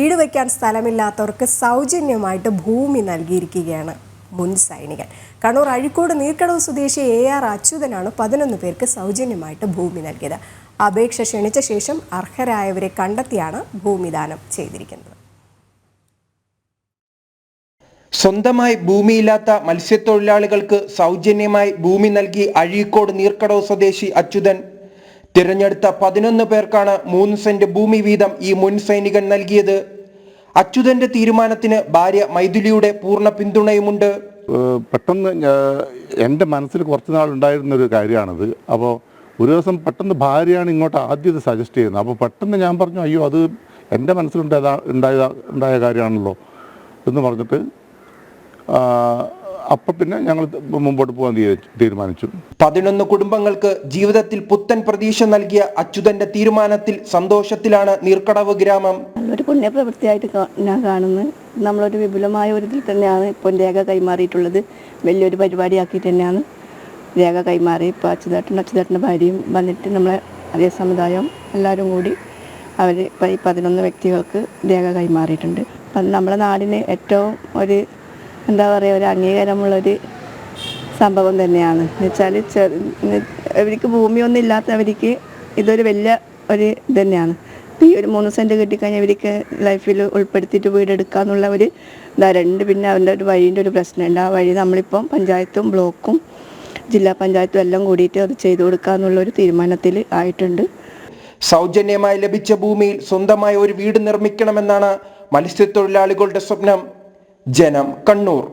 വീട് വയ്ക്കാൻ സ്ഥലമില്ലാത്തവർക്ക് സൗജന്യമായിട്ട് ഭൂമി നൽകിയിരിക്കുകയാണ് മുൻ സൈനികൻ. കണ്ണൂർ അഴീക്കോട് നീർക്കടവ് സ്വദേശി AR അച്യുതനാണ് 11 പേർക്ക് സൗജന്യമായിട്ട് ഭൂമി നൽകിയത്. അപേക്ഷ ക്ഷണിച്ച ശേഷം അർഹരായവരെ കണ്ടെത്തിയാണ് ഭൂമിദാനം ചെയ്തിരിക്കുന്നത്. സ്വന്തമായി ഭൂമിയില്ലാത്ത മത്സ്യത്തൊഴിലാളികൾക്ക് സൗജന്യമായി ഭൂമി നൽകി അഴീക്കോട് നീർക്കടവ് സ്വദേശി അച്യുതൻ. തിരഞ്ഞെടുത്ത 11 പേർക്കാണ് 3 സെന്റ് ഭൂമി വീതം ഈ മുൻ സൈനികൻ നൽകിയത്. അച്യുതന്റെ തീരുമാനത്തിന് ഭാര്യ മൈഥിലിയുടെ പൂർണ്ണ പിന്തുണയുമുണ്ട്. പെട്ടെന്ന് എൻ്റെ മനസ്സിൽ കുറച്ച് നാൾ ഉണ്ടായിരുന്നൊരു കാര്യമാണത്. അപ്പോൾ ഒരു ദിവസം പെട്ടെന്ന് ഭാര്യയാണ് ഇങ്ങോട്ട് ആദ്യം ഇത് സജസ്റ്റ് ചെയ്യുന്നത്. അപ്പോൾ പെട്ടെന്ന് ഞാൻ പറഞ്ഞു, അയ്യോ അത് എൻ്റെ മനസ്സിലുണ്ടായ കാര്യമാണല്ലോ എന്ന് പറഞ്ഞിട്ട് അപ്പം പിന്നെ ഞങ്ങൾ മുമ്പോട്ട് പോകാൻ തീരുമാനിച്ചു. 11 കുടുംബങ്ങൾക്ക് ജീവിതത്തിൽ പുത്തൻ പ്രതീക്ഷ നൽകിയ അച്യുതന്റെ തീരുമാനത്തിൽ സന്തോഷത്തിലാണ് നീർക്കടവ് ഗ്രാമം. ഒരു പുണ്യപ്രവൃത്തിയായിട്ട് ഞാൻ കാണുന്നു. നമ്മളൊരു വിപുലമായ ഒരു ഇതിൽ തന്നെയാണ് ഇപ്പോൾ രേഖ കൈമാറിയിട്ടുള്ളത്. വലിയൊരു പരിപാടിയാക്കിയിട്ട് തന്നെയാണ് രേഖ കൈമാറി. ഇപ്പോൾ അച്യുതേട്ടൻ്റെ ഭാര്യയും വന്നിട്ട് നമ്മളെ അതേ സമുദായം എല്ലാവരും കൂടി അവർ ഇപ്പോൾ ഈ 11 വ്യക്തികൾക്ക് രേഖ കൈമാറിയിട്ടുണ്ട്. അപ്പം നമ്മുടെ നാടിന് ഏറ്റവും ഒരു എന്താ പറയുക, ഒരു അംഗീകാരമുള്ളൊരു സംഭവം തന്നെയാണ്. എന്ന് വെച്ചാൽ അവർക്ക് ഭൂമിയൊന്നും ഇല്ലാത്തവർക്ക് ഇതൊരു വലിയ ഒരു ഇത് തന്നെയാണ്. ഈ ഒരു 3 സെൻറ്റ് കിട്ടിക്കഴിഞ്ഞാൽ ഇവർക്ക് ലൈഫിൽ ഉൾപ്പെടുത്തിയിട്ട് വീടെടുക്കാന്നുള്ള ഒരു ഇതാരുണ്ട്. പിന്നെ അവൻ്റെ ഒരു വഴീൻ്റെ ഒരു പ്രശ്നമുണ്ട്. ആ വഴി നമ്മളിപ്പം പഞ്ചായത്തും ബ്ലോക്കും ജില്ലാ പഞ്ചായത്തും എല്ലാം കൂടിയിട്ട് അത് ചെയ്തു കൊടുക്കാന്നുള്ളൊരു തീരുമാനത്തിൽ ആയിട്ടുണ്ട്. സൗജന്യമായി ലഭിച്ച ഭൂമിയിൽ സ്വന്തമായി ഒരു വീട് നിർമ്മിക്കണമെന്നാണ് മത്സ്യത്തൊഴിലാളികളുടെ സ്വപ്നം. ജനം, കണ്ണൂർ.